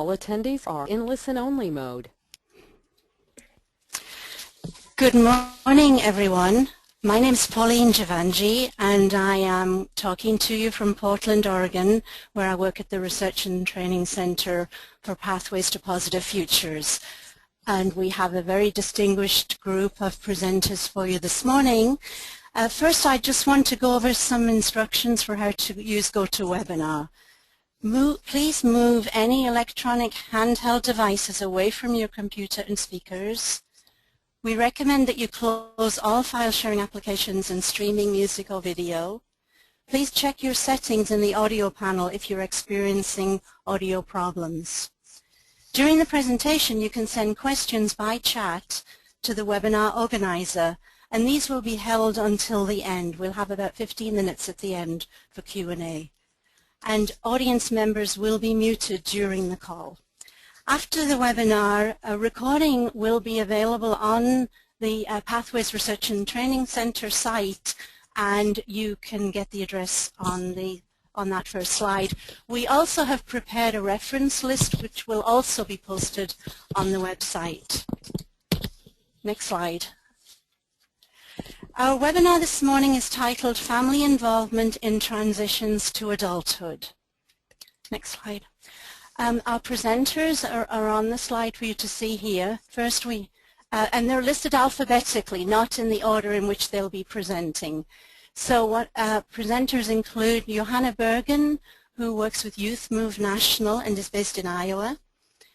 All attendees are in listen-only mode. Good morning, everyone. My name is Pauline Javanji, and I am talking to you from Portland, Oregon, where I work at the Research and Training Center for Pathways to Positive Futures. And we have a very distinguished group of presenters for you this morning. First, I just want to go over some instructions for how to use GoToWebinar. Please move any electronic handheld devices away from your computer and speakers. We recommend that you close all file sharing applications and streaming music or video. Please check your settings in the audio panel if you're experiencing audio problems. During the presentation, you can send questions by chat to the webinar organizer, and these will be held until the end. We'll have about 15 minutes at the end for Q&A. And audience members will be muted during the call. After the webinar, a recording will be available on the Pathways Research and Training Center site, and you can get the address on that first slide. We also have prepared a reference list which will also be posted on the website. Next slide. Our webinar this morning is titled Family Involvement in Transitions to Adulthood. Next slide. Our presenters are on the slide for you to see here. First and they're listed alphabetically, not in the order in which they'll be presenting. So what presenters include Johanna Bergen, who works with Youth Move National and is based in Iowa.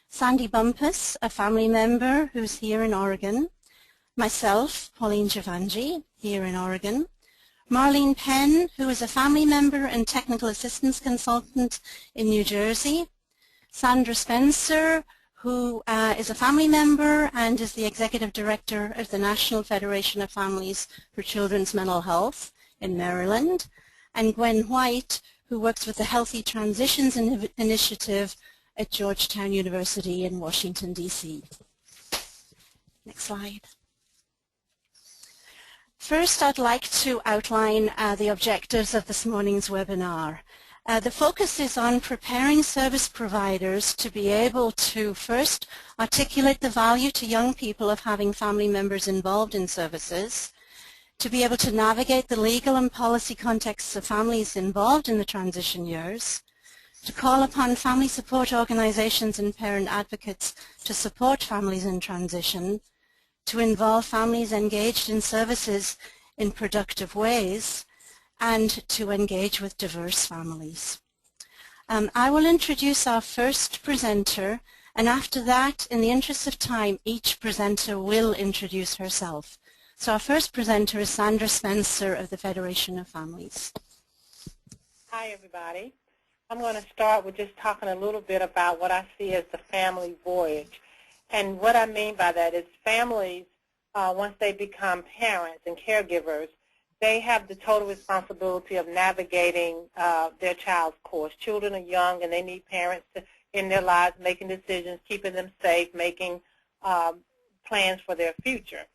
Sandy Bumpus, a family member who's here in Oregon. Myself, Pauline Javanji, here in Oregon. Marlene Penn, who is a family member and technical assistance consultant in New Jersey. Sandra Spencer, who is a family member and is the executive director of the National Federation of Families for Children's Mental Health in Maryland. And Gwen White, who works with the Healthy Transitions Initiative at Georgetown University in Washington, D.C. Next slide. First, I'd like to outline the objectives of this morning's webinar. The focus is on preparing service providers to be able to first articulate the value to young people of having family members involved in services, to be able to navigate the legal and policy contexts of families involved in the transition years, to call upon family support organizations and parent advocates to support families in transition, to involve families engaged in services in productive ways, and to engage with diverse families. I will introduce our first presenter, and after that, in the interest of time, each presenter will introduce herself. So our first presenter is Sandra Spencer of the Federation of Families. Hi, everybody. I'm going to start with just talking a little bit about what I see as the family voyage. And what I mean by that is families, once they become parents and caregivers, they have the total responsibility of navigating their child's course. Children are young and they need parents in their lives making decisions, keeping them safe, making plans for their future.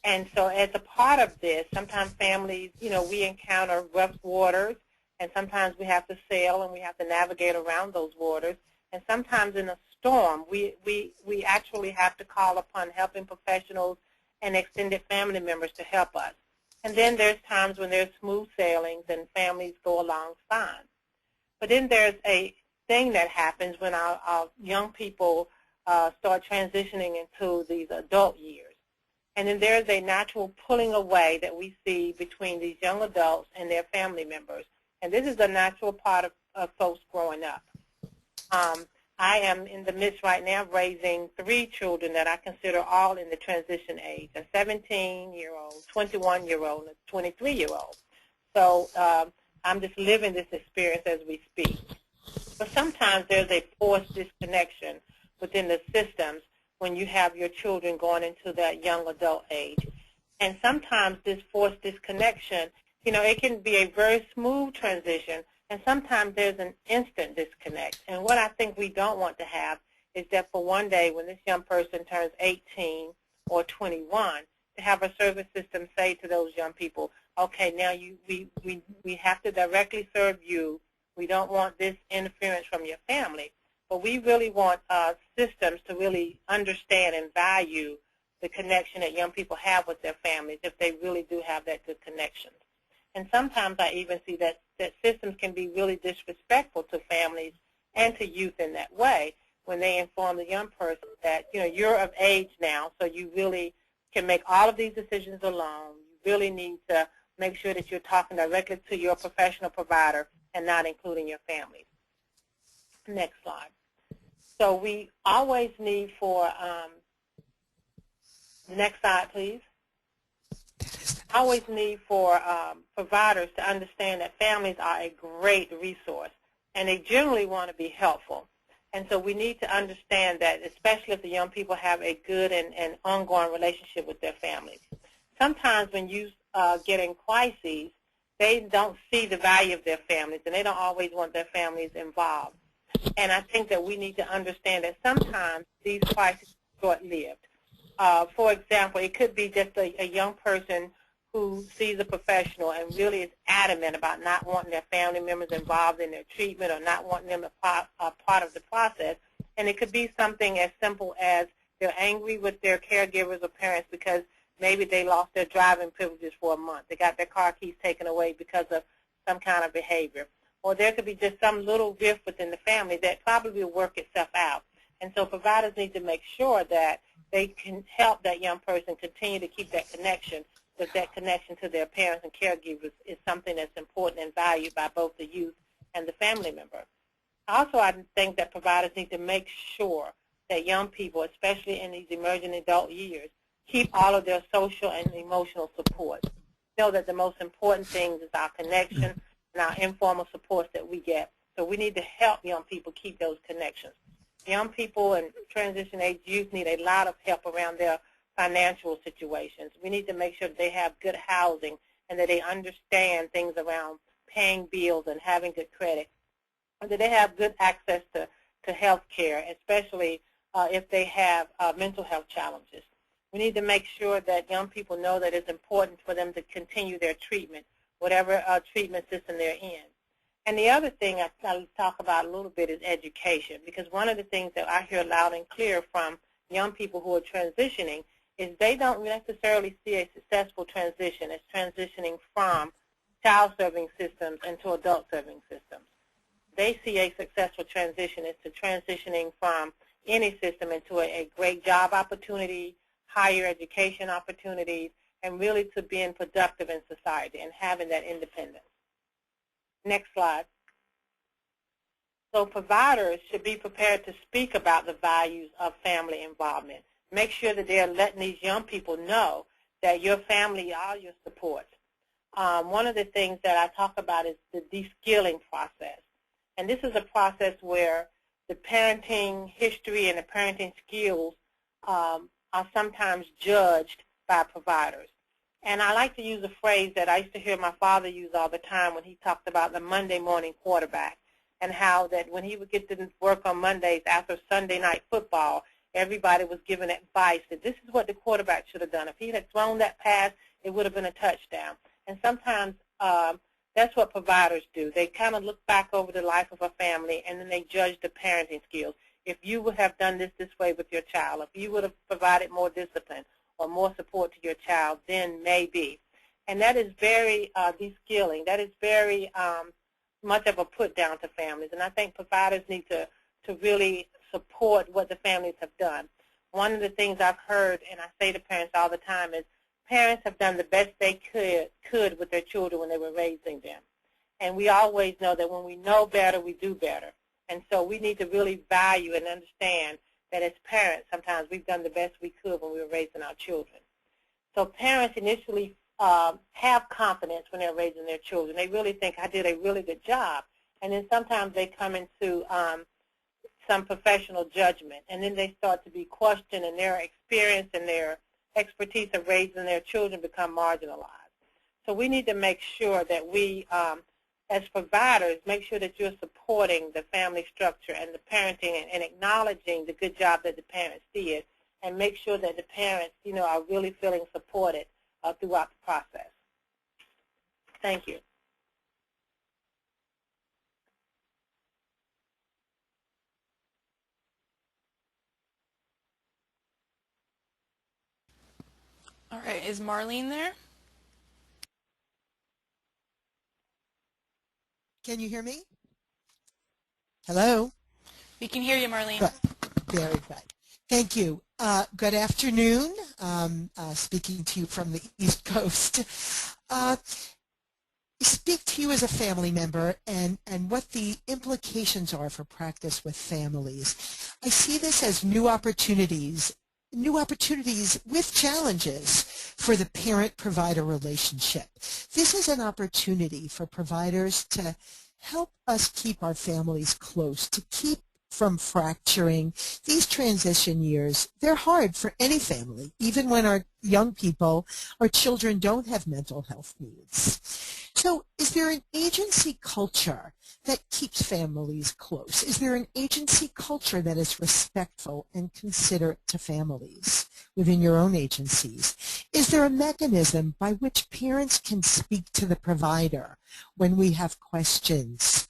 And so as a part of this, sometimes families, we encounter rough waters, and sometimes we have to sail and we have to navigate around those waters. And sometimes in a storm, we actually have to call upon helping professionals and extended family members to help us. And then there's times when there's smooth sailings and families go along fine. But then there's a thing that happens when our young people start transitioning into these adult years. And then there's a natural pulling away that we see between these young adults and their family members. And this is a natural part of folks growing up. I am in the midst right now of raising 3 children that I consider all in the transition age, a 17-year-old, 21-year-old, and a 23-year-old. So I'm just living this experience as we speak. But sometimes there's a forced disconnection within the systems when you have your children going into that young adult age. And sometimes this forced disconnection, it can be a very smooth transition, and sometimes there's an instant disconnect. And what I think we don't want to have is that for one day when this young person turns 18 or 21, to have a service system say to those young people, okay, now we have to directly serve you. We don't want this interference from your family. but we really want systems to really understand and value the connection that young people have with their families if they really do have that good connection. And sometimes I even see that systems can be really disrespectful to families and to youth in that way when they inform the young person that, you're of age now, so you really can make all of these decisions alone. You really need to make sure that you're talking directly to your professional provider and not including your family. Next slide. So we always need for, next slide, please. Always need for providers to understand that families are a great resource, and they generally want to be helpful. And so we need to understand that, especially if the young people have a good and ongoing relationship with their families. Sometimes when you get in crises, they don't see the value of their families, and they don't always want their families involved. And I think that we need to understand that sometimes these crises are short-lived. For example, it could be just a young person who sees a professional and really is adamant about not wanting their family members involved in their treatment or not wanting them a part of the process. And it could be something as simple as they're angry with their caregivers or parents because maybe they lost their driving privileges for a month. They got their car keys taken away because of some kind of behavior. Or there could be just some little rift within the family that probably will work itself out. And so providers need to make sure that they can help that young person continue to keep that connection, because that connection to their parents and caregivers is something that's important and valued by both the youth and the family member. Also, I think that providers need to make sure that young people, especially in these emerging adult years, keep all of their social and emotional support. Know that the most important thing is our connection and our informal supports that we get. So we need to help young people keep those connections. Young people and transition age youth need a lot of help around their financial situations. We need to make sure that they have good housing and that they understand things around paying bills and having good credit, and that they have good access to health care, especially if they have mental health challenges. We need to make sure that young people know that it's important for them to continue their treatment, whatever treatment system they're in. And the other thing I'll talk about a little bit is education, because one of the things that I hear loud and clear from young people who are transitioning is they don't necessarily see a successful transition as transitioning from child-serving systems into adult-serving systems. They see a successful transition as to transitioning from any system into a great job opportunity, higher education opportunities, and really to being productive in society and having that independence. Next slide. So providers should be prepared to speak about the values of family involvement. Make sure that they're letting these young people know that your family are your support. One of the things that I talk about is the de-skilling process. And this is a process where the parenting history and the parenting skills are sometimes judged by providers. And I like to use a phrase that I used to hear my father use all the time when he talked about the Monday morning quarterback, and how that when he would get to work on Mondays after Sunday night football, everybody was given advice that this is what the quarterback should have done. If he had thrown that pass, it would have been a touchdown. And sometimes that's what providers do. They kind of look back over the life of a family, and then they judge the parenting skills. If you would have done this way with your child, if you would have provided more discipline or more support to your child, then maybe. And that is very de-skilling. That is very much of a put down to families. And I think providers need to really support what the families have done. One of the things I've heard, and I say to parents all the time, is parents have done the best they could with their children when they were raising them. And we always know that when we know better, we do better. And so we need to really value and understand that as parents, sometimes we've done the best we could when we were raising our children. So parents initially have confidence when they're raising their children. They really think, I did a really good job. And then sometimes they come into some professional judgment, and then they start to be questioned, and their experience and their expertise of raising their children become marginalized. So we need to make sure that we, as providers, make sure that you're supporting the family structure and the parenting and acknowledging the good job that the parents did, and make sure that the parents, are really feeling supported throughout the process. Thank you. All right, is Marlene there? Can you hear me? Hello? We can hear you, Marlene. Good. Very good. Thank you. Good afternoon. Speaking to you from the East Coast. Speak to you as a family member and what the implications are for practice with families. I see this as new opportunities with challenges for the parent-provider relationship. This is an opportunity for providers to help us keep our families close, to keep from fracturing. These transition years, they're hard for any family, even when our young people, our children don't have mental health needs. So is there an agency culture that keeps families close? Is there an agency culture that is respectful and considerate to families within your own agencies? Is there a mechanism by which parents can speak to the provider when we have questions?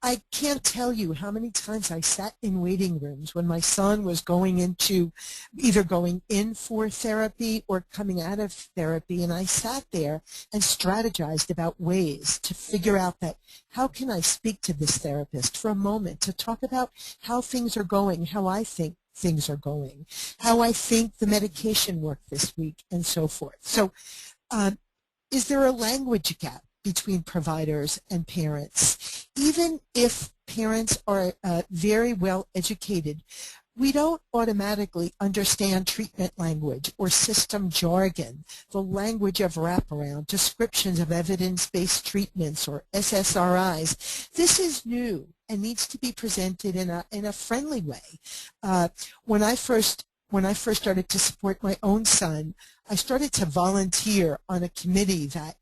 I can't tell you how many times I sat in waiting rooms when my son was either going in for therapy or coming out of therapy, and I sat there and strategized about ways to figure out that how can I speak to this therapist for a moment to talk about how things are going, how I think things are going, how I think the medication worked this week, and so forth. So is there a language gap between providers and parents? Even if parents are very well educated, we don't automatically understand treatment language or system jargon, the language of wraparound, descriptions of evidence-based treatments or SSRIs. This is new and needs to be presented in a friendly way. When I first started to support my own son, I started to volunteer on a committee that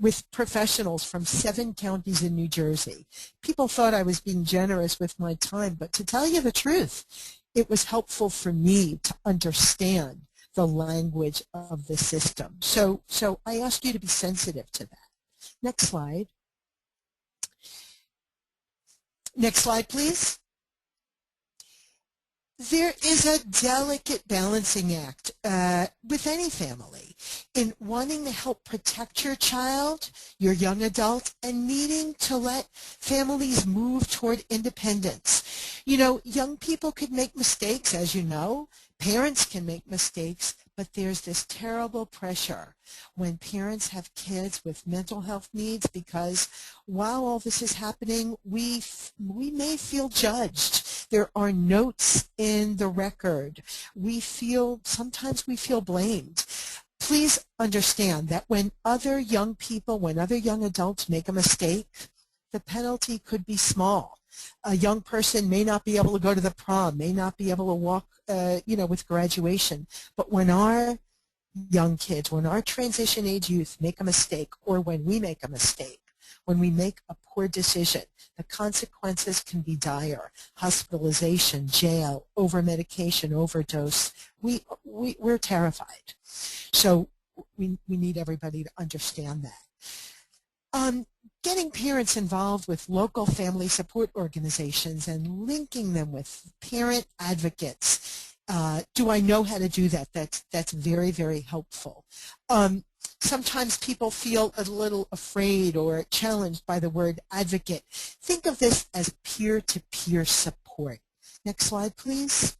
with professionals from 7 counties in New Jersey. People thought I was being generous with my time, but to tell you the truth, it was helpful for me to understand the language of the system. So I ask you to be sensitive to that. Next slide. Next slide, please. There is a delicate balancing act with any family in wanting to help protect your child, your young adult, and needing to let families move toward independence. You know, young people could make mistakes, as you know. Parents can make mistakes, but there's this terrible pressure when parents have kids with mental health needs because while all this is happening, we may feel judged. There are notes in the record. Sometimes we feel blamed. Please understand that when other young adults make a mistake, the penalty could be small. A young person may not be able to go to the prom, may not be able to walk, with graduation. But when our young kids, when our transition age youth make a mistake, or when we make a mistake, when we make a poor decision, the consequences can be dire. Hospitalization, jail, over-medication, overdose. We're terrified. So we need everybody to understand that. Getting parents involved with local family support organizations and linking them with parent advocates. Do I know how to do that? That's very, very helpful. Sometimes people feel a little afraid or challenged by the word advocate. Think of this as peer-to-peer support. Next slide, please.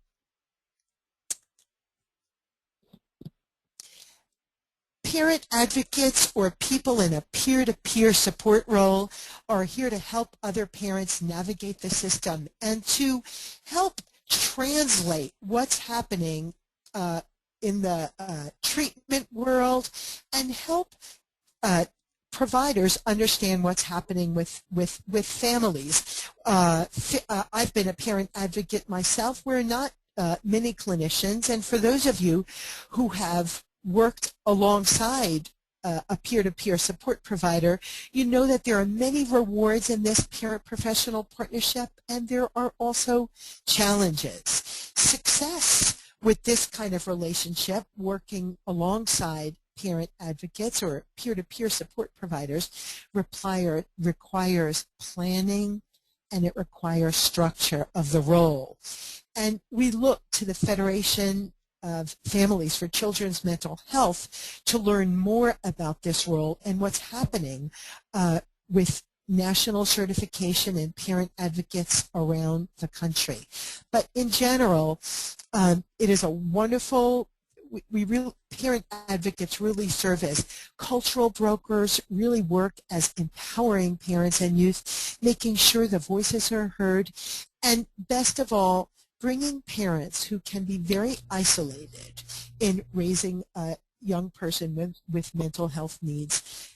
Parent advocates or people in a peer-to-peer support role are here to help other parents navigate the system and to help translate what's happening in the treatment world and help providers understand what's happening with families. I've been a parent advocate myself. We're not many clinicians, and for those of you who have worked alongside a peer-to-peer support provider, you know that there are many rewards in this parent-professional partnership, and there are also challenges. Success with this kind of relationship, working alongside parent advocates or peer-to-peer support providers, requires planning, and it requires structure of the role. And we look to the Federation of Families for Children's Mental Health to learn more about this role and what's happening with national certification and parent advocates around the country. But in general, it is a wonderful, parent advocates really serve as cultural brokers, really work as empowering parents and youth, making sure the voices are heard, and best of all, bringing parents who can be very isolated in raising a young person with mental health needs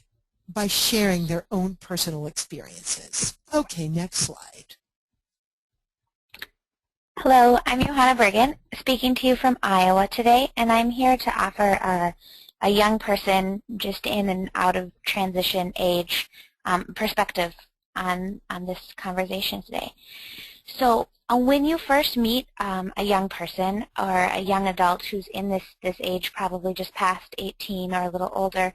by sharing their own personal experiences. Okay, next slide. Hello, I'm Johanna Bergen, speaking to you from Iowa today, and I'm here to offer a young person just in and out of transition age perspective on this conversation today. So when you first meet a young person or a young adult who's in this age, probably just past 18 or a little older,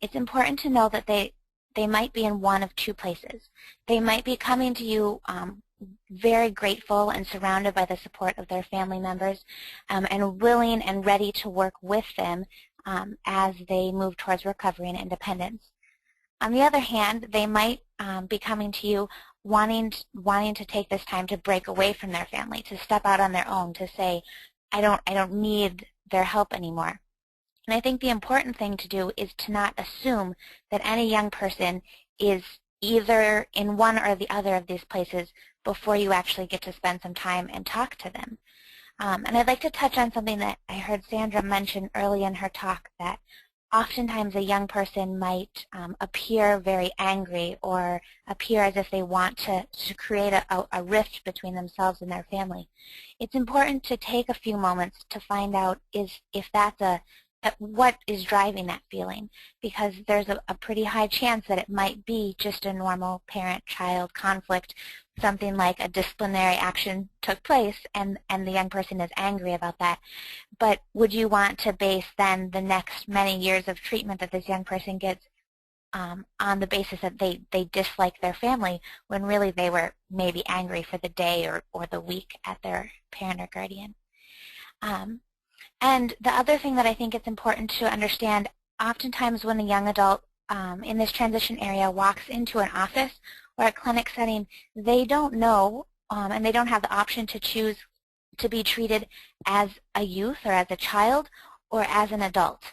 it's important to know that they might be in one of two places. They might be coming to you very grateful and surrounded by the support of their family members and willing and ready to work with them as they move towards recovery and independence. On the other hand, they might be coming to you wanting to take this time to break away from their family, to step out on their own, to say, I don't need their help anymore. And I think the important thing to do is to not assume that any young person is either in one or the other of these places before you actually get to spend some time and talk to them. And I'd like to touch on something that I heard Sandra mention early in her talk, that oftentimes a young person might appear very angry or appear as if they want to create a rift between themselves and their family. It's important to take a few moments to find out if that's what is driving that feeling, because there's a pretty high chance that it might be just a normal parent-child conflict, something like a disciplinary action took place and the young person is angry about that. But would you want to base then the next many years of treatment that this young person gets on the basis that they dislike their family when really they were maybe angry for the day or the week at their parent or guardian? And the other thing that I think it's important to understand, oftentimes when a young adult in this transition area walks into an office or a clinic setting, they don't know and they don't have the option to choose to be treated as a youth or as a child or as an adult.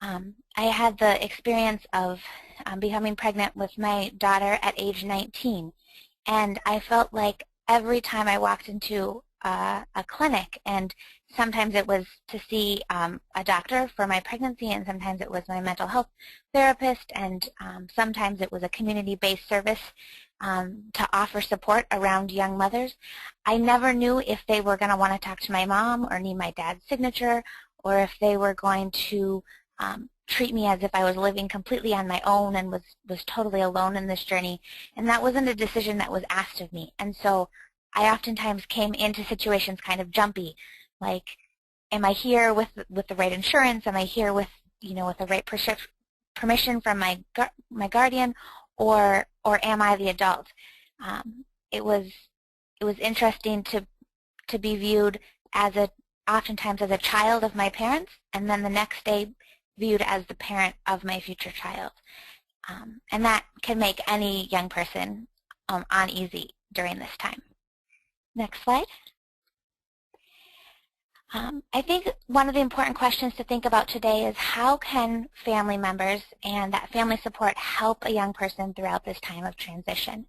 I had the experience of becoming pregnant with my daughter at age 19, and I felt like every time I walked into a clinic, and sometimes it was to see a doctor for my pregnancy, and sometimes it was my mental health therapist, and sometimes it was a community-based service to offer support around young mothers. I never knew if they were going to want to talk to my mom or need my dad's signature, or if they were going to treat me as if I was living completely on my own and was totally alone in this journey. And that wasn't a decision that was asked of me. And so I oftentimes came into situations kind of jumpy, like, am I here with the right insurance? Am I here with with the right permission from my guardian, or am I the adult? It was interesting to be viewed as oftentimes as a child of my parents, and then the next day viewed as the parent of my future child. And that can make any young person uneasy during this time. Next slide. I think one of the important questions to think about today is, how can family members and that family support help a young person throughout this time of transition?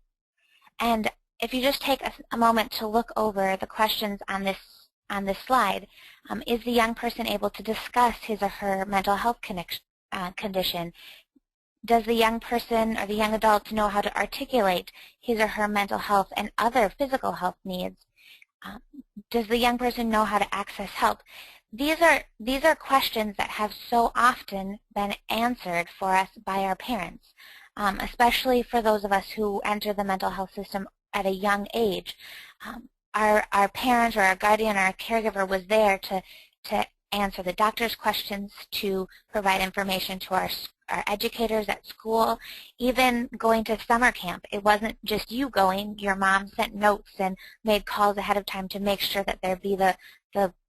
And if you just take a moment to look over the questions on this slide, is the young person able to discuss his or her mental health condition? Does the young person or the young adult know how to articulate his or her mental health and other physical health needs? Does the young person know how to access help? These are questions that have so often been answered for us by our parents, especially for those of us who enter the mental health system at a young age. Our parent or our guardian or our caregiver was there to answer the doctor's questions, to provide information to our educators at school, even going to summer camp. It wasn't just you going. Your mom sent notes and made calls ahead of time to make sure that there be the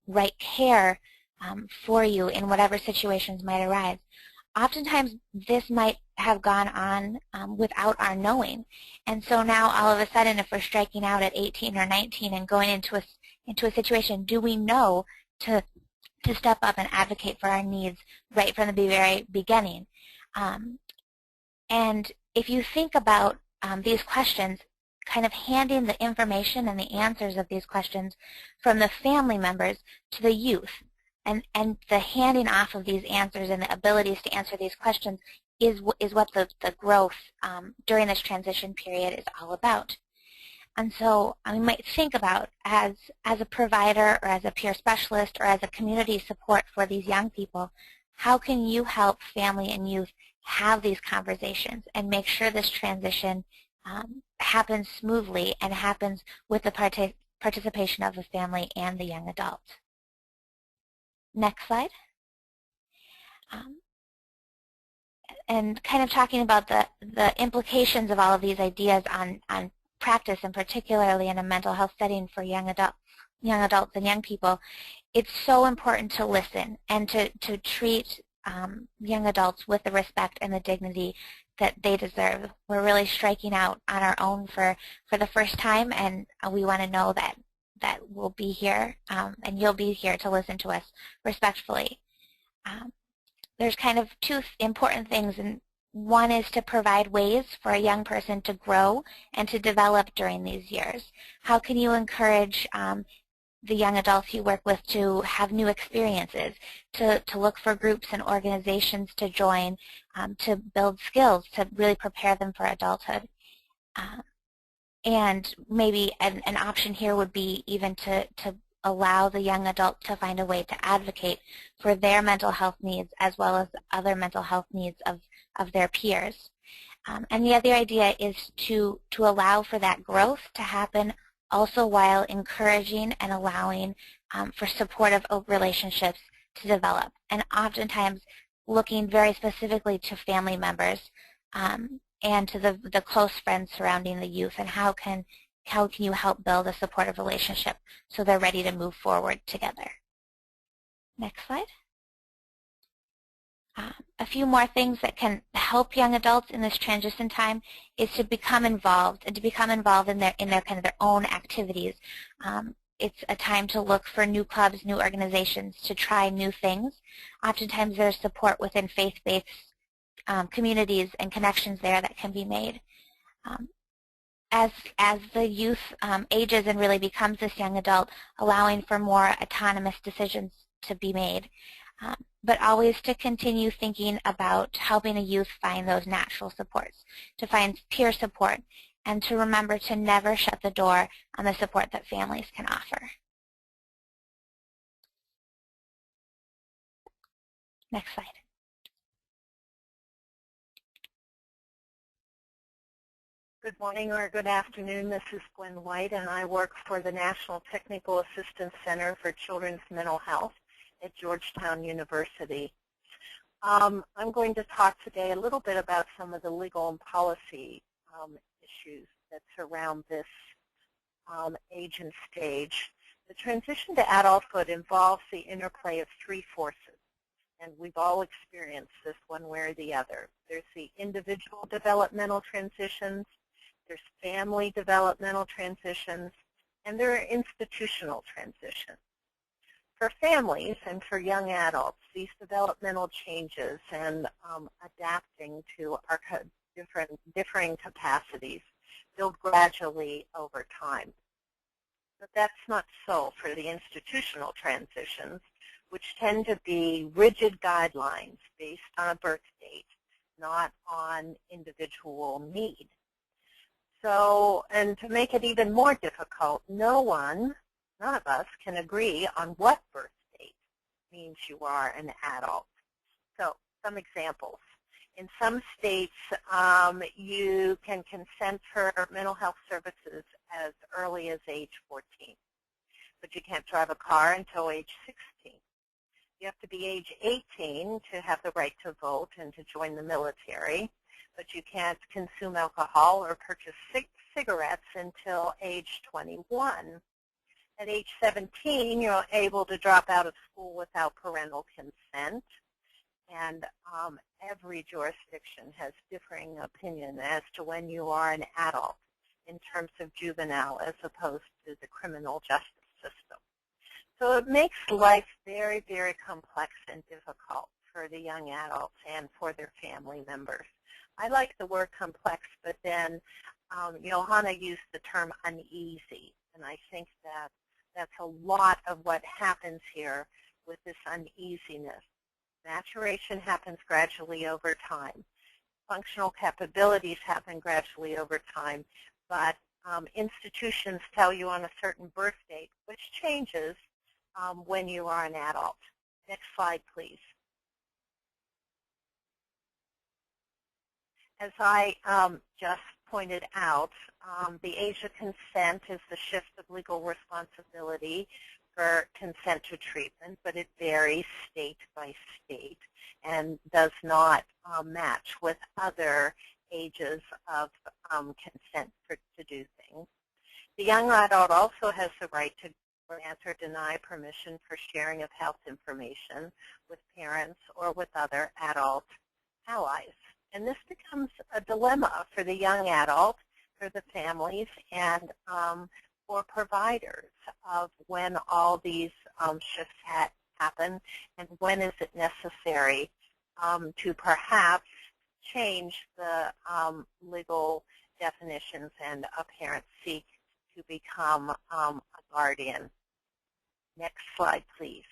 right care for you in whatever situations might arise. Oftentimes, this might have gone on without our knowing. And so now, all of a sudden, if we're striking out at 18 or 19 and going into a situation, do we know to step up and advocate for our needs right from the very beginning? And if you think about these questions, kind of handing the information and the answers of these questions from the family members to the youth, and the handing off of these answers and the abilities to answer these questions is what the growth during this transition period is all about. And so we might think about, as a provider or as a peer specialist or as a community support for these young people, how can you help family and youth have these conversations and make sure this transition happens smoothly and happens with the participation of the family and the young adult. Next slide. And kind of talking about the implications of all of these ideas on practice, and particularly in a mental health setting for young adults and young people, it's so important to listen and to treat young adults with the respect and the dignity that they deserve. We're really striking out on our own for the first time, and we want to know that we'll be here and you'll be here to listen to us respectfully. There's kind of two important things, and one is to provide ways for a young person to grow and to develop during these years. How can you encourage the young adults you work with to have new experiences, to look for groups and organizations to join, to build skills, to really prepare them for adulthood? And maybe an option here would be even to allow the young adult to find a way to advocate for their mental health needs as well as other mental health needs of their peers. And the other idea is to allow for that growth to happen, also while encouraging and allowing for supportive relationships to develop, and oftentimes looking very specifically to family members and to the close friends surrounding the youth, and how can you help build a supportive relationship so they're ready to move forward together. Next slide. A few more things that can help young adults in this transition time is to become involved, and to become involved in their kind of their own activities. It's a time to look for new clubs, new organizations, to try new things. Oftentimes there's support within faith-based communities and connections there that can be made. As the youth ages and really becomes this young adult, allowing for more autonomous decisions to be made. But always to continue thinking about helping a youth find those natural supports, to find peer support, and to remember to never shut the door on the support that families can offer. Next slide. Good morning or good afternoon. This is Gwen White, and I work for the National Technical Assistance Center for Children's Mental Health at Georgetown University. I'm going to talk today a little bit about some of the legal and policy issues that surround this age and stage. The transition to adulthood involves the interplay of three forces, and we've all experienced this one way or the other. There's the individual developmental transitions, there's family developmental transitions, and there are institutional transitions. For families and for young adults, these developmental changes and adapting to our differing capacities build gradually over time. But that's not so for the institutional transitions, which tend to be rigid guidelines based on a birth date, not on individual need. So, and to make it even more difficult, none of us can agree on what birth date means you are an adult. So, some examples. In some states, you can consent for mental health services as early as age 14, but you can't drive a car until age 16. You have to be age 18 to have the right to vote and to join the military, but you can't consume alcohol or purchase cigarettes until age 21. At age 17, you're able to drop out of school without parental consent. And every jurisdiction has differing opinion as to when you are an adult in terms of juvenile as opposed to the criminal justice system. So it makes life very, very complex and difficult for the young adults and for their family members. I like the word complex, but then Johanna used the term uneasy, and I think that that's a lot of what happens here with this uneasiness. Maturation happens gradually over time. Functional capabilities happen gradually over time, but institutions tell you on a certain birth date, which changes when you are an adult. Next slide, please. As I just pointed out, the age of consent is the shift of legal responsibility for consent to treatment, but it varies state by state and does not match with other ages of consent to do things. The young adult also has the right to grant or deny permission for sharing of health information with parents or with other adult allies. And this becomes a dilemma for the young adult, for the families, and for providers of when all these shifts happen and when is it necessary to perhaps change the legal definitions and a parent seek to become a guardian. Next slide, please.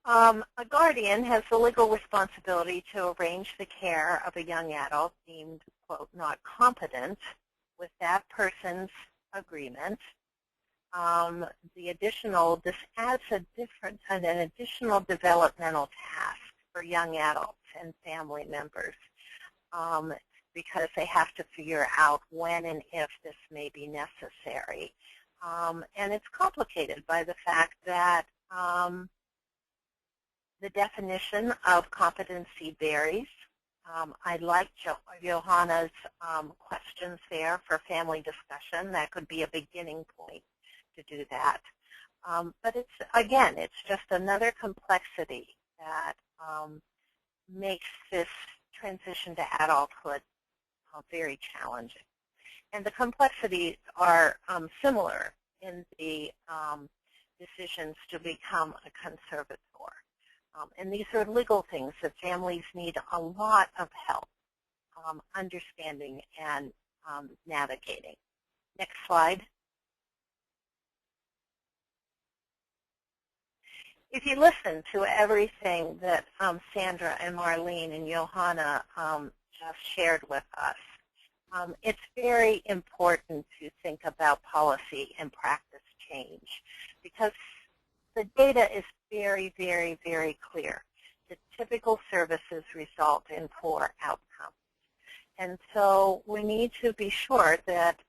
A guardian has the legal responsibility to arrange the care of a young adult deemed, quote, not competent with that person's agreement. This adds an additional developmental task for young adults and family members because they have to figure out when and if this may be necessary. And it's complicated by the fact that the definition of competency varies. I like Johanna's questions there for family discussion. That could be a beginning point to do that. But it's just another complexity that makes this transition to adulthood very challenging. And the complexities are similar in the decisions to become a conservator. And these are legal things that families need a lot of help understanding and navigating. Next slide. If you listen to everything that Sandra and Marlene and Johanna just shared with us, it's very important to think about policy and practice change because the data is very, very, very clear. The typical services result in poor outcomes. And so we need to be sure that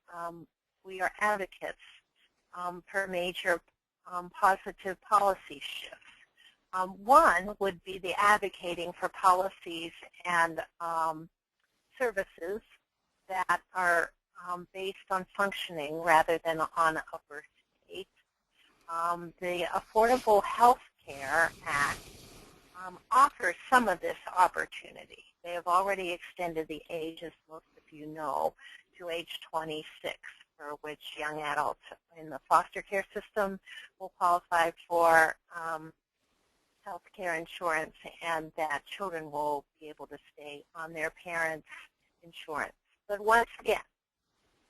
we are advocates for major positive policy shifts. One would be the advocating for policies and services that are based on functioning rather than on a birth date. The Affordable Health Care Act offers some of this opportunity. They have already extended the age, as most of you know, to age 26, for which young adults in the foster care system will qualify for health care insurance, and that children will be able to stay on their parents' insurance. But once again,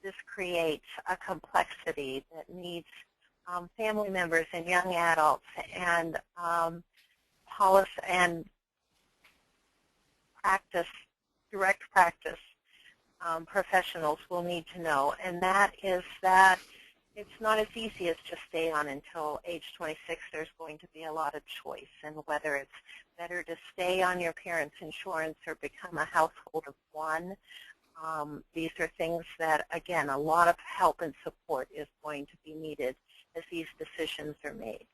this creates a complexity that needs family members and young adults and policy and practice, direct practice professionals will need to know, and that is that it's not as easy as just stay on until age 26. There's going to be a lot of choice, and whether it's better to stay on your parents' insurance or become a household of one. These are things that, again, a lot of help and support is going to be needed as these decisions are made.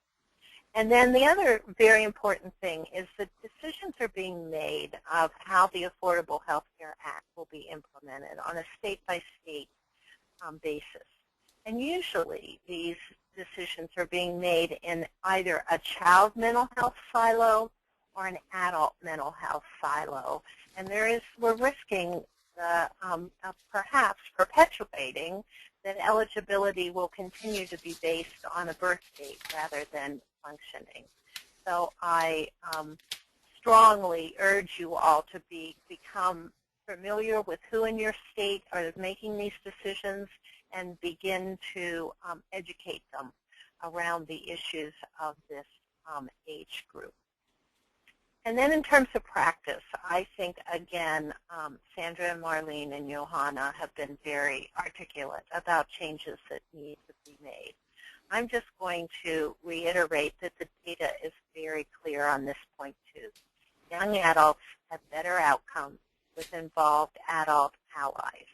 And then the other very important thing is that decisions are being made of how the Affordable Health Care Act will be implemented on a state-by-state basis. And usually these decisions are being made in either a child mental health silo or an adult mental health silo. And we're risking perhaps perpetuating that eligibility will continue to be based on a birth date rather than functioning. So I strongly urge you all to become familiar with who in your state are making these decisions and begin to educate them around the issues of this age group. And then in terms of practice, I think, again, Sandra and Marlene and Johanna have been very articulate about changes that need to be made. I'm just going to reiterate that the data is very clear on this point, too. Young adults have better outcomes with involved adult allies.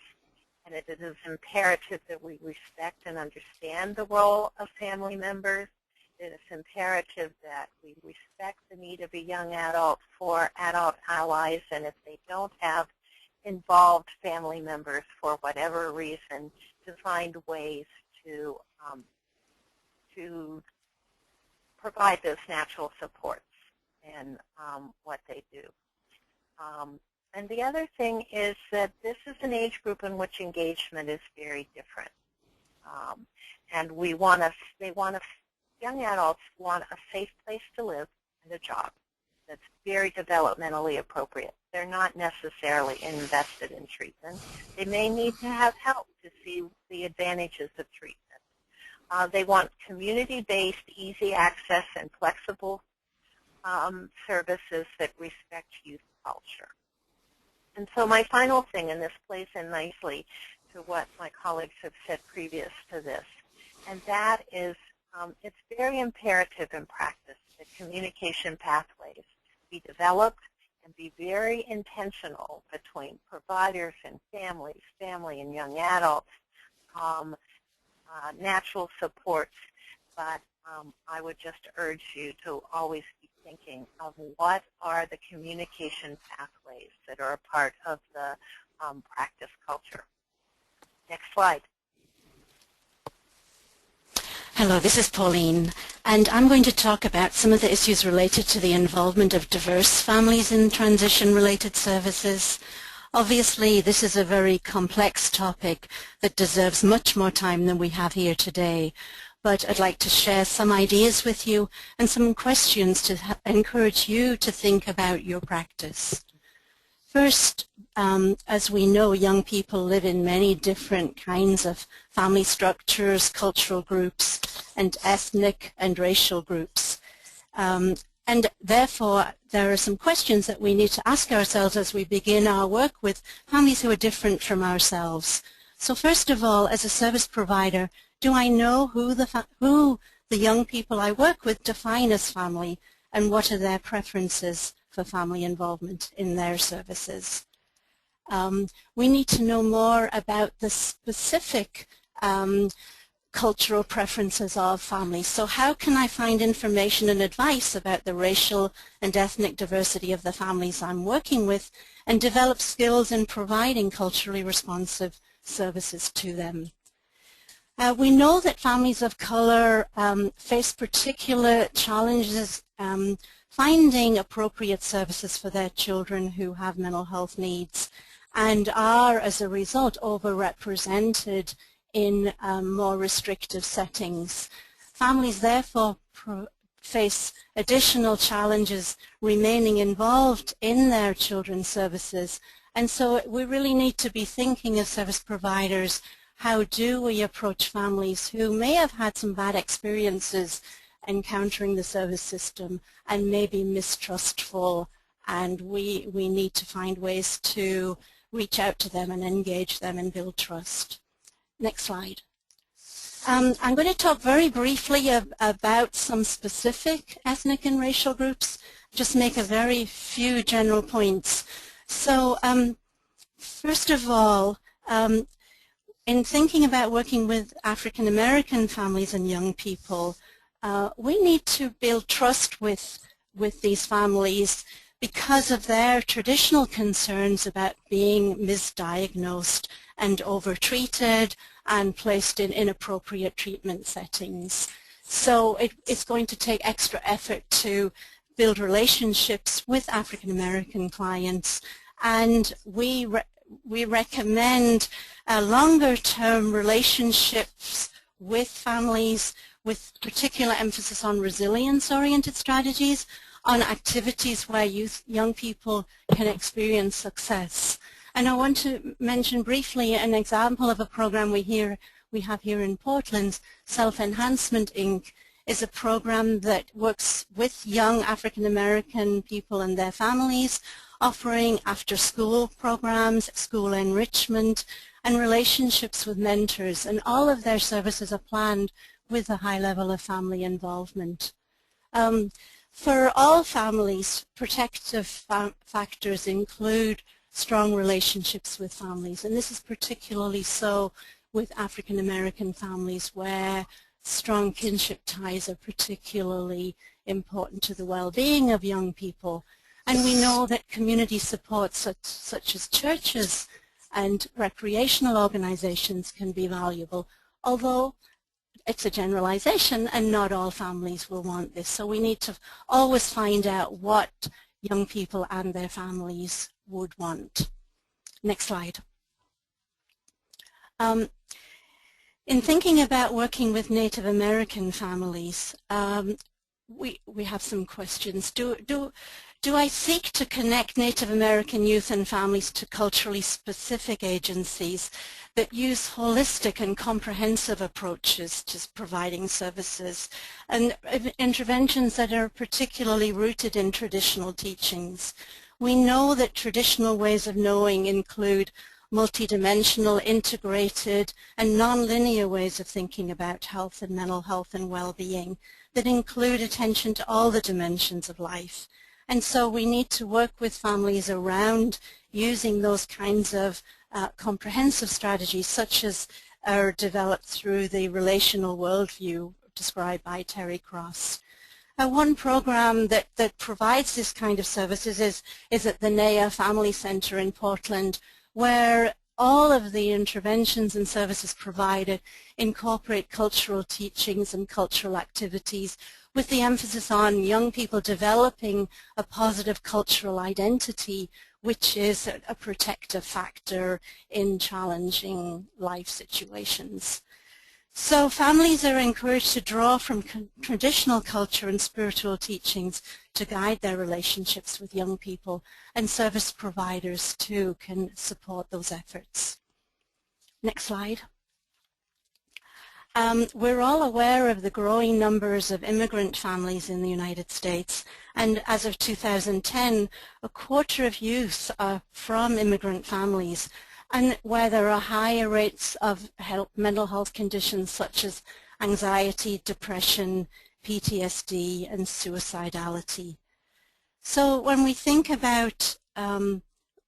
And it is imperative that we respect and understand the role of family members. It is imperative that we respect the need of a young adult for adult allies, and if they don't have involved family members for whatever reason, to find ways to provide those natural supports in what they do. And the other thing is that this is an age group in which engagement is very different. And young adults want a safe place to live and a job that's very developmentally appropriate. They're not necessarily invested in treatment. They may need to have help to see the advantages of treatment. They want community-based, easy access and flexible services that respect youth culture. And so my final thing, and this plays in nicely to what my colleagues have said previous to this, and that is it's very imperative in practice that communication pathways be developed and be very intentional between providers and families, family and young adults, natural supports, but I would just urge you to always be thinking of what are the communication pathways that are a part of the practice culture. Next slide. Hello, this is Pauline, and I'm going to talk about some of the issues related to the involvement of diverse families in transition-related services. Obviously, this is a very complex topic that deserves much more time than we have here today, but I'd like to share some ideas with you and some questions to encourage you to think about your practice. First, as we know, young people live in many different kinds of family structures, cultural groups, and ethnic and racial groups. And therefore, there are some questions that we need to ask ourselves as we begin our work with families who are different from ourselves. So first of all, as a service provider, do I know who the young people I work with define as family, and what are their preferences for family involvement in their services? We need to know more about the specific cultural preferences of families. So how can I find information and advice about the racial and ethnic diversity of the families I'm working with and develop skills in providing culturally responsive services to them? We know that families of color face particular challenges finding appropriate services for their children who have mental health needs, and are, as a result, overrepresented in more restrictive settings. Families, therefore, face additional challenges remaining involved in their children's services, and so we really need to be thinking as service providers, how do we approach families who may have had some bad experiences encountering the service system and may be mistrustful, and we need to find ways to reach out to them and engage them and build trust. Next slide. I'm going to talk very briefly about some specific ethnic and racial groups, just make a very few general points. So first of all, in thinking about working with African American families and young people, we need to build trust with these families because of their traditional concerns about being misdiagnosed and overtreated, and placed in inappropriate treatment settings. So it's going to take extra effort to build relationships with African American clients, and we recommend longer-term relationships with families with particular emphasis on resilience-oriented strategies, on activities where young people can experience success. And I want to mention briefly an example of a program we have here in Portland. Self-Enhancement Inc. is a program that works with young African American people and their families, offering after-school programs, school enrichment, and relationships with mentors. And all of their services are planned with a high level of family involvement. For all families, protective factors include strong relationships with families, and this is particularly so with African American families where strong kinship ties are particularly important to the well-being of young people. And we know that community support such as churches and recreational organizations can be valuable, although it's a generalization and not all families will want this. So we need to always find out what young people and their families would want. Next slide. In thinking about working with Native American families, we have some questions. Do I seek to connect Native American youth and families to culturally specific agencies that use holistic and comprehensive approaches to providing services and interventions that are particularly rooted in traditional teachings? We know that traditional ways of knowing include multidimensional, integrated, and nonlinear ways of thinking about health and mental health and well-being that include attention to all the dimensions of life. And so we need to work with families around using those kinds of comprehensive strategies, such as are developed through the relational worldview described by Terry Cross. One program that provides this kind of services is at the NEA Family Center in Portland, where all of the interventions and services provided incorporate cultural teachings and cultural activities with the emphasis on young people developing a positive cultural identity, which is a protective factor in challenging life situations. So families are encouraged to draw from traditional culture and spiritual teachings to guide their relationships with young people, and service providers too can support those efforts. Next slide. We're all aware of the growing numbers of immigrant families in the United States, and as of 2010, a quarter of youth are from immigrant families, and where there are higher rates of mental health conditions such as anxiety, depression, PTSD, and suicidality. So when we think about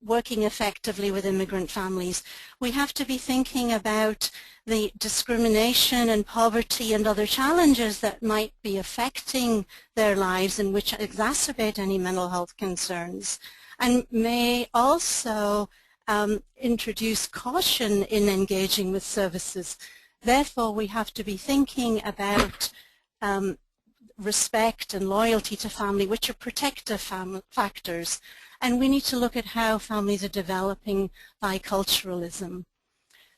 working effectively with immigrant families, we have to be thinking about the discrimination and poverty and other challenges that might be affecting their lives and which exacerbate any mental health concerns, and may also introduce caution in engaging with services. Therefore, we have to be thinking about respect and loyalty to family, which are protective factors. And we need to look at how families are developing biculturalism.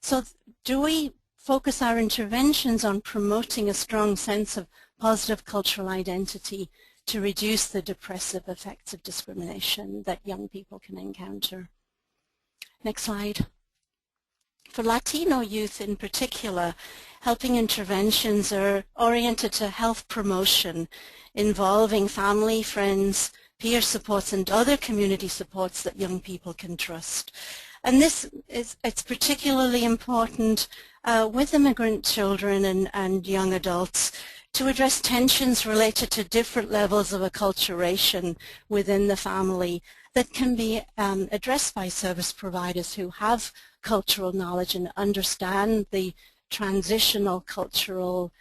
So do we focus our interventions on promoting a strong sense of positive cultural identity to reduce the depressive effects of discrimination that young people can encounter? Next slide. For Latino youth in particular, helping interventions are oriented to health promotion, involving family, friends, peer supports, and other community supports that young people can trust. And it's particularly important with immigrant children and young adults to address tensions related to different levels of acculturation within the family that can be addressed by service providers who have cultural knowledge and understand the transitional cultural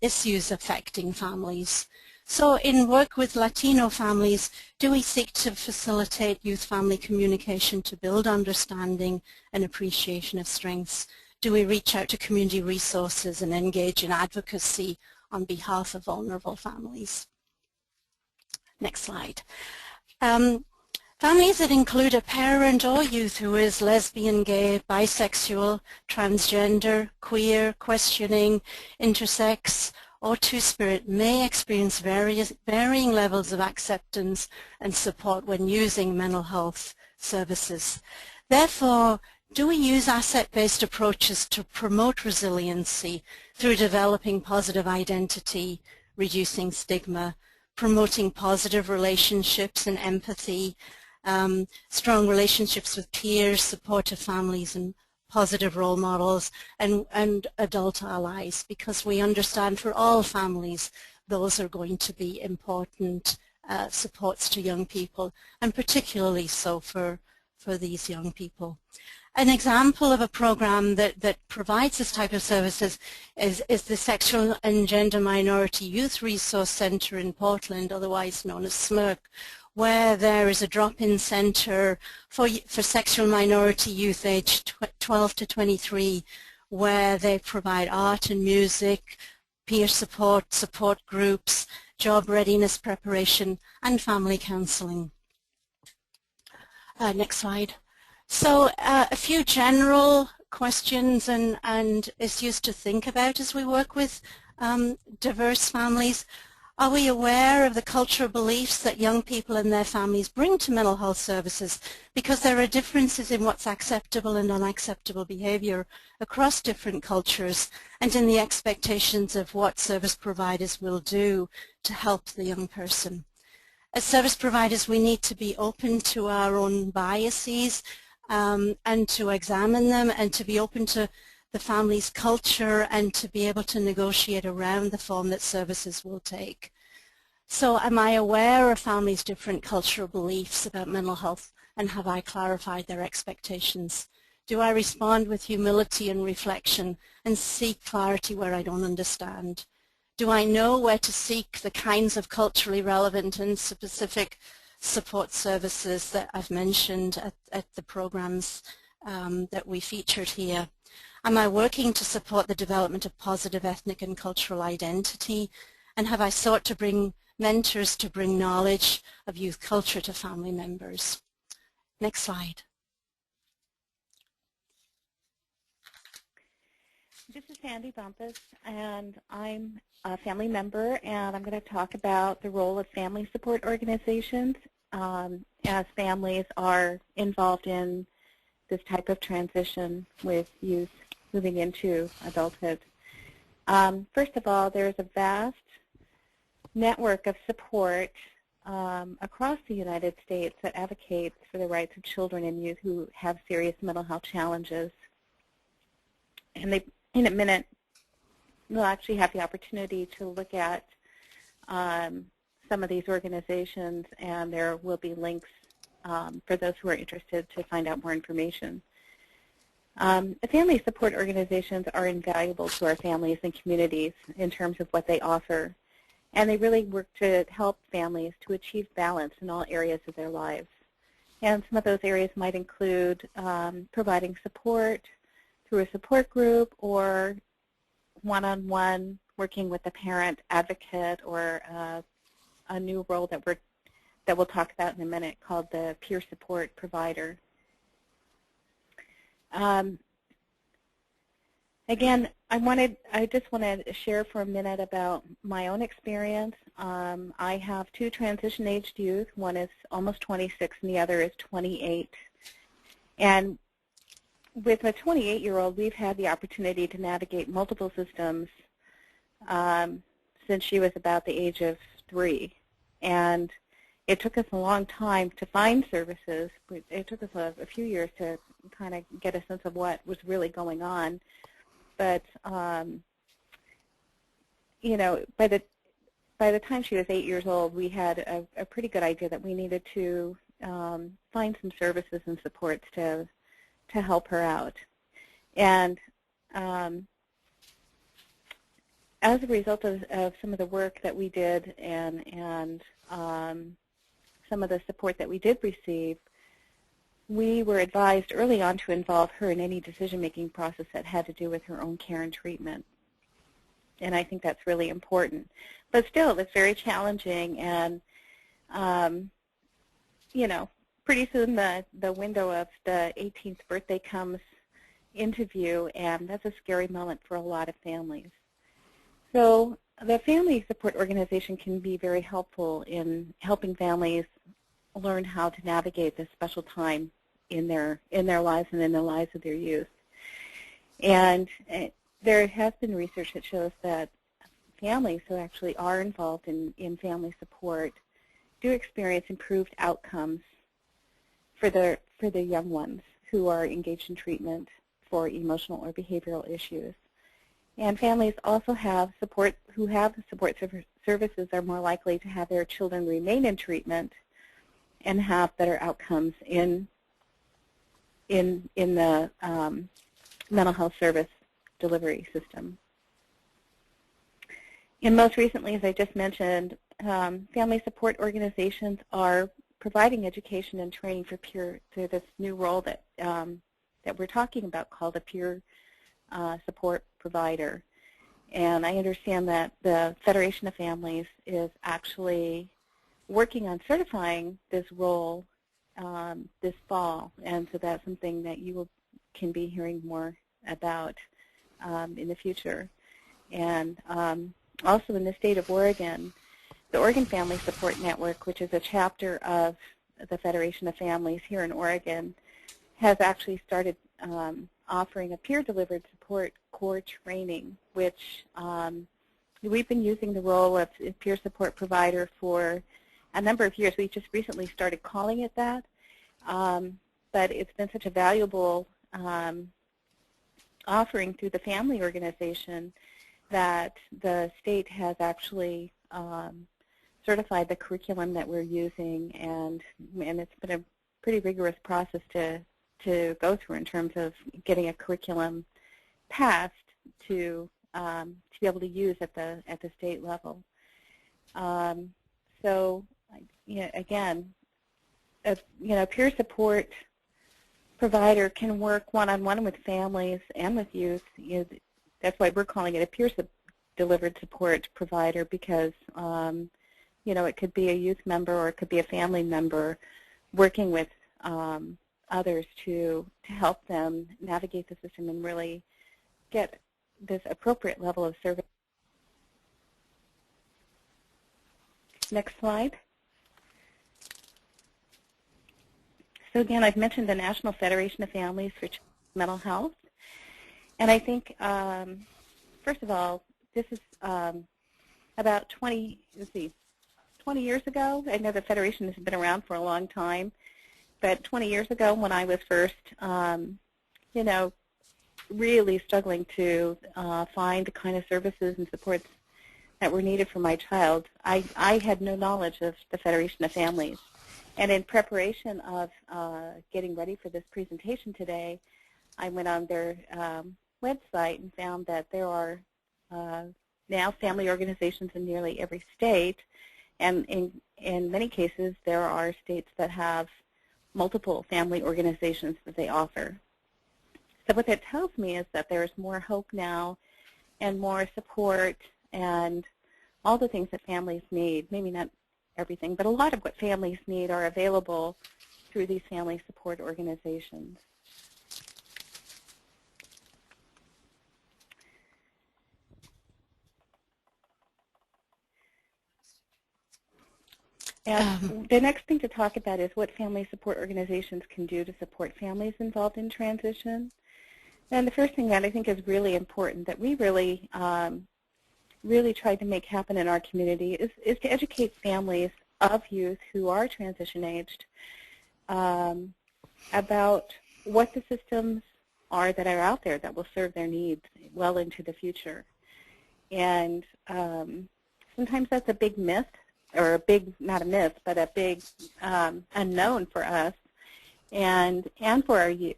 issues affecting families. So in work with Latino families, do we seek to facilitate youth-family communication to build understanding and appreciation of strengths? Do we reach out to community resources and engage in advocacy on behalf of vulnerable families? Next slide. Families that include a parent or youth who is lesbian, gay, bisexual, transgender, queer, questioning, intersex, or two-spirit may experience varying levels of acceptance and support when using mental health services. Therefore, do we use asset-based approaches to promote resiliency through developing positive identity, reducing stigma, promoting positive relationships and empathy, strong relationships with peers, supportive families, and positive role models, and adult allies, because we understand for all families those are going to be important supports to young people, and particularly so for these young people. An example of a program that provides this type of services is the Sexual and Gender Minority Youth Resource Center in Portland, otherwise known as SMIRC, where there is a drop-in center for sexual minority youth aged 12 to 23, where they provide art and music, peer support, support groups, job readiness preparation, and family counseling. Next slide. So a few general questions and issues to think about as we work with diverse families. Are we aware of the cultural beliefs that young people and their families bring to mental health services? Because there are differences in what's acceptable and unacceptable behavior across different cultures, and in the expectations of what service providers will do to help the young person. As service providers, we need to be open to our own biases and to examine them, and to be open to the family's culture, and to be able to negotiate around the form that services will take. So am I aware of families' different cultural beliefs about mental health, and have I clarified their expectations? Do I respond with humility and reflection and seek clarity where I don't understand? Do I know where to seek the kinds of culturally relevant and specific support services that I've mentioned at the programs that we featured here? Am I working to support the development of positive ethnic and cultural identity? And have I sought to bring mentors to bring knowledge of youth culture to family members? Next slide. This is Sandy Bumpus, and I'm a family member, and I'm going to talk about the role of family support organizations as families are involved in this type of transition with youth moving into adulthood. First of all, there's a vast network of support across the United States that advocates for the rights of children and youth who have serious mental health challenges. And they, in a minute, we'll actually have the opportunity to look at some of these organizations, and there will be links for those who are interested to find out more information. The family support organizations are invaluable to our families and communities in terms of what they offer, and they really work to help families to achieve balance in all areas of their lives. And some of those areas might include providing support through a support group, or one-on-one working with a parent advocate, or a new role that we'll talk about in a minute called the peer support provider. Again, I just want to share for a minute about my own experience. I have two transition-aged youth. One is almost 26 and the other is 28. And with a 28-year-old, we've had the opportunity to navigate multiple systems since she was about the age of 3. And it took us a long time to find services. It took us a few years to kind of get a sense of what was really going on. But you know, by the time she was 8 years old, we had a pretty good idea that we needed to find some services and supports to help her out. And as a result of some of the work that we did and some of the support that we did receive, we were advised early on to involve her in any decision-making process that had to do with her own care and treatment. And I think that's really important. But still, it's very challenging, and you know, pretty soon the window of the 18th birthday comes into view, and that's a scary moment for a lot of families. So the family support organization can be very helpful in helping families learn how to navigate this special time in their lives and in the lives of their youth. And there has been research that shows that families who actually are involved in family support do experience improved outcomes for the young ones who are engaged in treatment for emotional or behavioral issues. And families also have support, who have support services are more likely to have their children remain in treatment and have better outcomes in the mental health service delivery system. And most recently, as I just mentioned, family support organizations are providing education and training for this new role that we're talking about called a peer support provider. And I understand that the Federation of Families is actually working on certifying this role this fall, and so that's something that you can be hearing more about in the future. And also in the state of Oregon, the Oregon Family Support Network, which is a chapter of the Federation of Families here in Oregon, has actually started offering a peer-delivered support core training, which we've been using the role of peer support provider for a number of years. We just recently started calling it that, but it's been such a valuable offering through the family organization that the state has actually certified the curriculum that we're using, and it's been a pretty rigorous process to go through in terms of getting a curriculum passed to be able to use at the state level. So, again, a peer support provider can work one-on-one with families and with youth. That's why we're calling it a peer-delivered support provider, because it could be a youth member or it could be a family member working with others to help them navigate the system and really get this appropriate level of service. Next slide. So again, I've mentioned the National Federation of Families for Mental Health. And I think, first of all, this is about 20 years ago. I know the Federation has been around for a long time, but 20 years ago when I was first, really struggling to find the kind of services and supports that were needed for my child, I had no knowledge of the Federation of Families. And in preparation of getting ready for this presentation today, I went on their website and found that there are now family organizations in nearly every state, and in many cases there are states that have multiple family organizations that they offer. So what that tells me is that there's more hope now and more support and all the things that families need. Maybe not everything, but a lot of what families need are available through these family support organizations. And the next thing to talk about is what family support organizations can do to support families involved in transition. And the first thing that I think is really important that we really tried to make happen in our community is to educate families of youth who are transition-aged about what the systems are that are out there that will serve their needs well into the future. And sometimes that's a big myth, or a big, not a myth, but a big unknown for us and for our youth.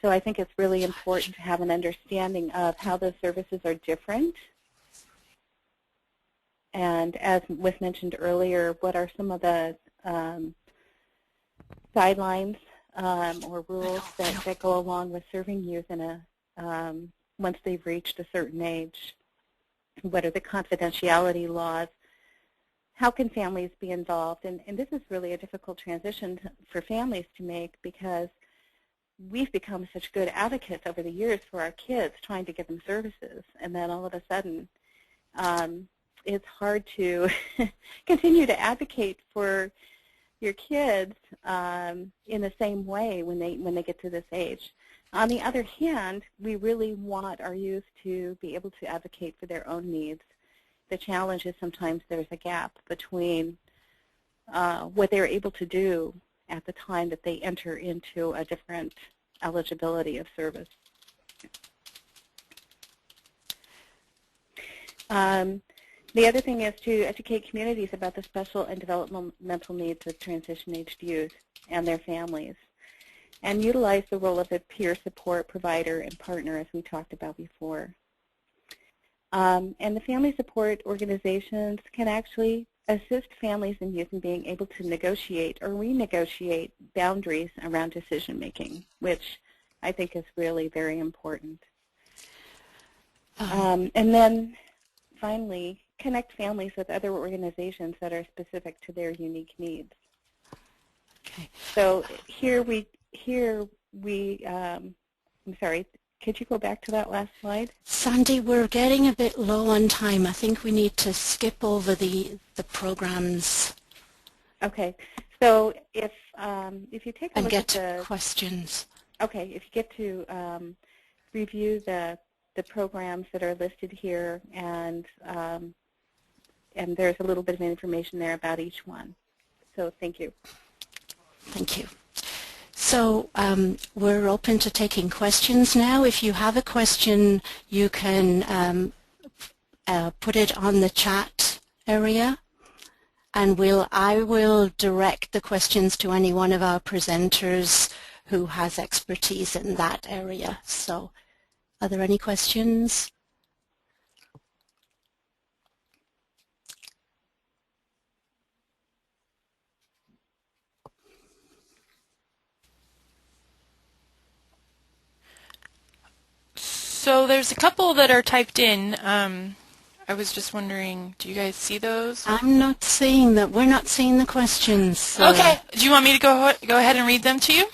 So I think it's really important to have an understanding of how those services are different. And as was mentioned earlier, what are some of the guidelines or rules that go along with serving youth in a once they've reached a certain age? What are the confidentiality laws? How can families be involved? And this is really a difficult transition for families to make because we've become such good advocates over the years for our kids, trying to get them services, and then all of a sudden it's hard to continue to advocate for your kids in the same way when they get to this age. On the other hand, we really want our youth to be able to advocate for their own needs. The challenge is sometimes there's a gap between what they're able to do at the time that they enter into a different eligibility of service. The other thing is to educate communities about the special and developmental needs of transition-aged youth and their families, and utilize the role of a peer support provider and partner, as we talked about before. And the family support organizations can actually assist families and youth in being able to negotiate or renegotiate boundaries around decision-making, which I think is really very important. And then finally, connect families with other organizations that are specific to their unique needs. Okay. So I'm sorry, could you go back to that last slide? Sandy, we're getting a bit low on time. I think we need to skip over the programs. Okay. So if you take a and look get at to questions. Okay, if you get to review the programs that are listed here, and there's a little bit of information there about each one. So thank you. Thank you. So we're open to taking questions now. If you have a question, you can put it on the chat area, and I will direct the questions to any one of our presenters who has expertise in that area. So are there any questions? So there's a couple that are typed in. I was just wondering, do you guys see those? I'm not seeing that. We're not seeing the questions. Okay. Do you want me to go ahead and read them to you?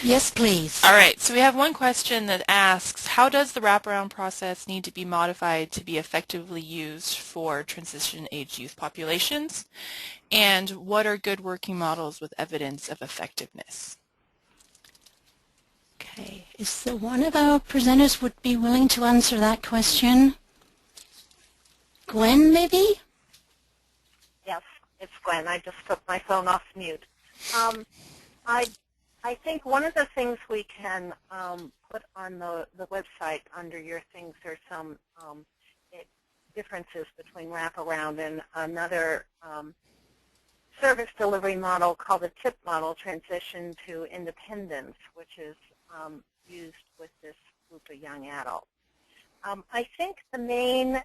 Yes, please. All right. So we have one question that asks, how does the wraparound process need to be modified to be effectively used for transition-age youth populations? And what are good working models with evidence of effectiveness? Okay. Is there one of our presenters would be willing to answer that question? Gwen, maybe? Yes, it's Gwen. I just took my phone off mute. I think one of the things we can put on the website under your things, there's some differences between wraparound and another service delivery model called the TIP model, Transition to Independence, which is used with this group of young adults. I think the main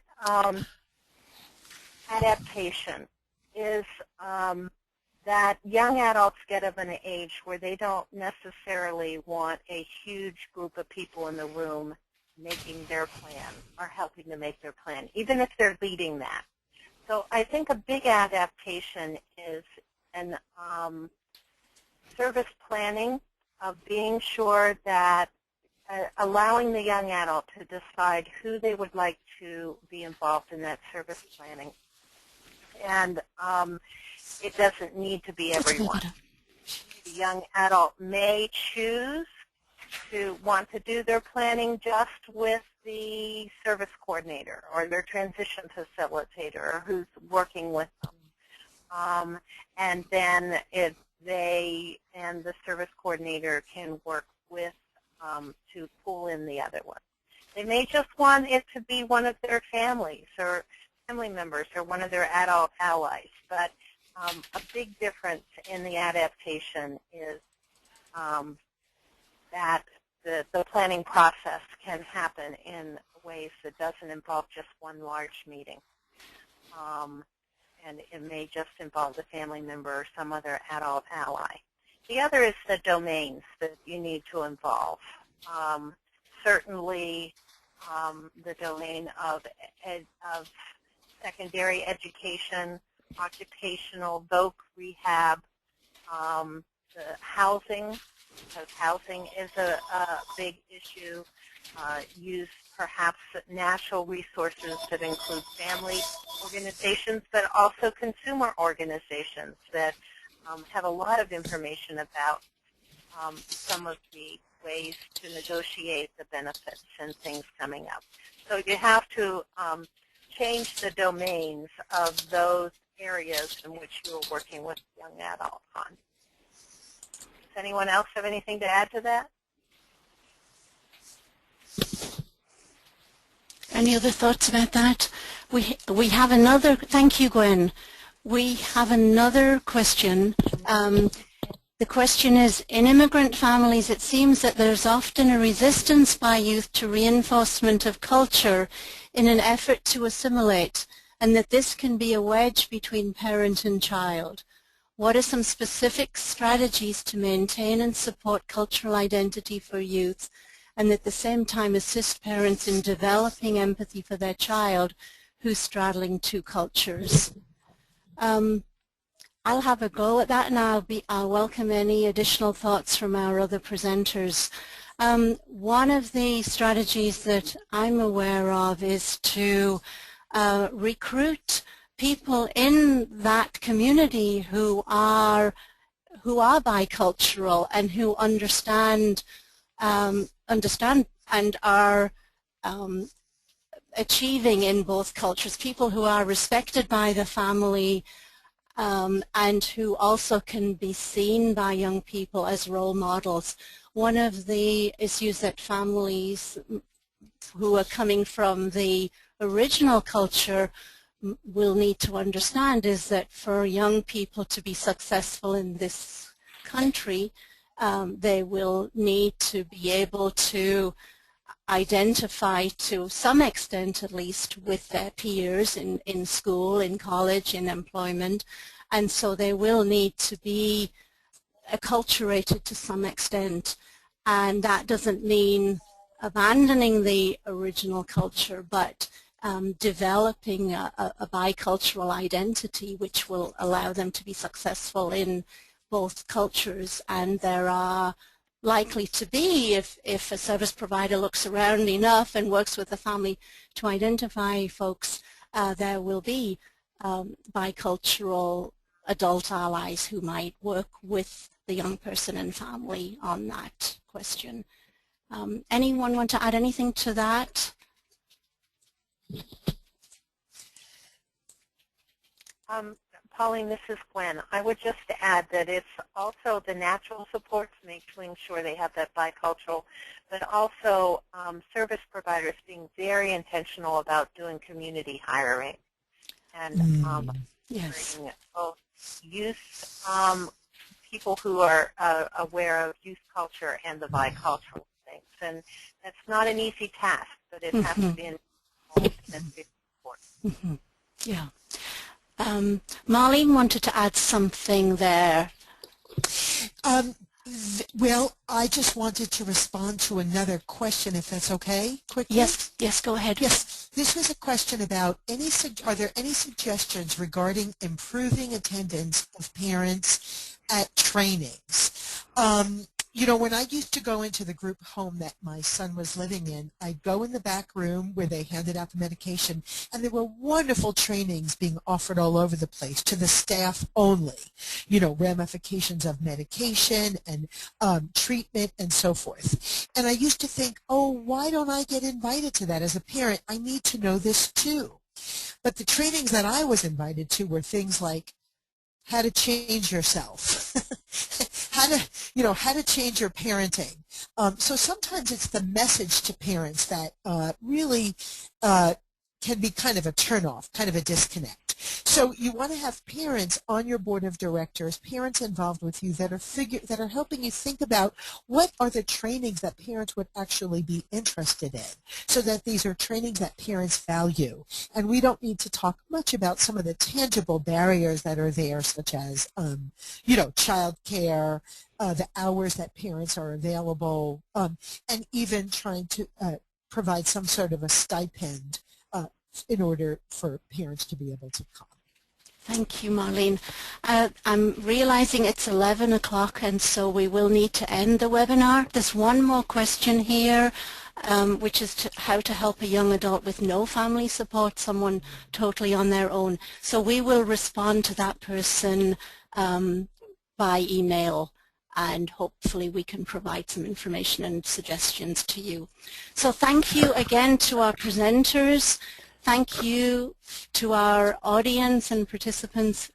adaptation is that young adults get of an age where they don't necessarily want a huge group of people in the room making their plan or helping to make their plan, even if they're leading that. So I think a big adaptation is an service planning of being sure that allowing the young adult to decide who they would like to be involved in that service planning. And it doesn't need to be everyone. The young adult may choose to want to do their planning just with the service coordinator or their transition facilitator or who's working with them. And then they and the service coordinator can work with to pull in the other one. They may just want it to be one of their families or family members or one of their adult allies, but a big difference in the adaptation is that the planning process can happen in ways that doesn't involve just one large meeting. And it may just involve the family member or some other adult ally. The other is the domains that you need to involve. Certainly, the domain of secondary education, occupational, voc rehab, the housing, because housing is a big issue. Use perhaps national resources that include family organizations, but also consumer organizations that have a lot of information about some of the ways to negotiate the benefits and things coming up. So you have to change the domains of those areas in which you are working with young adults on. Does anyone else have anything to add to that? Any other thoughts about that? We have another, thank you, Gwen. We have another question. The question is, in immigrant families, it seems that there's often a resistance by youth to reinforcement of culture in an effort to assimilate, and that this can be a wedge between parent and child. What are some specific strategies to maintain and support cultural identity for youth, and at the same time assist parents in developing empathy for their child who's straddling two cultures? I'll have a go at that, and I'll welcome any additional thoughts from our other presenters. One of the strategies that I'm aware of is to recruit people in that community who are bicultural and who understand and are achieving in both cultures, people who are respected by the family and who also can be seen by young people as role models. One of the issues that families who are coming from the original culture will need to understand is that for young people to be successful in this country, they will need to be able to identify to some extent, at least, with their peers in school, in college, in employment, and so they will need to be acculturated to some extent, and that doesn't mean abandoning the original culture, but developing a bicultural identity which will allow them to be successful in both cultures. And there are likely to be, if a service provider looks around enough and works with the family to identify folks, there will be bicultural adult allies who might work with the young person and family on that question. Anyone want to add anything to that? Pauline, this is Gwen. I would just add that it's also the natural supports, making sure they have that bicultural, but also service providers being very intentional about doing community hiring and Yes. both youth, people who are aware of youth culture and the bicultural things. And that's not an easy task, but it has to be an intensive support. Yeah. Marlene wanted to add something there. Well, I just wanted to respond to another question, if that's okay, quickly. Yes, go ahead. Yes, this was a question about are there any suggestions regarding improving attendance of parents at trainings? You know, when I used to go into the group home that my son was living in, I'd go in the back room where they handed out the medication, and there were wonderful trainings being offered all over the place to the staff only. You know, ramifications of medication and treatment and so forth. And I used to think, oh, why don't I get invited to that as a parent? I need to know this too. But the trainings that I was invited to were things like how to change yourself, how to change your parenting. So sometimes it's the message to parents that really can be kind of a turnoff, kind of a disconnect. So you want to have parents on your board of directors, parents involved with you that are helping you think about what are the trainings that parents would actually be interested in, so that these are trainings that parents value. And we don't need to talk much about some of the tangible barriers that are there, such as, child care, the hours that parents are available, and even trying to provide some sort of a stipend in order for parents to be able to come. Thank you, Marlene. I'm realizing it's 11 o'clock, and so we will need to end the webinar. There's one more question here, which is how to help a young adult with no family support, someone totally on their own. So we will respond to that person by email, and hopefully we can provide some information and suggestions to you. So thank you again to our presenters. Thank you to our audience and participants.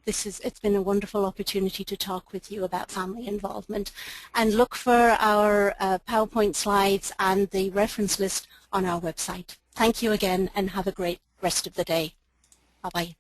It's been a wonderful opportunity to talk with you about family involvement. And look for our PowerPoint slides and the reference list on our website. Thank you again, and have a great rest of the day. Bye-bye.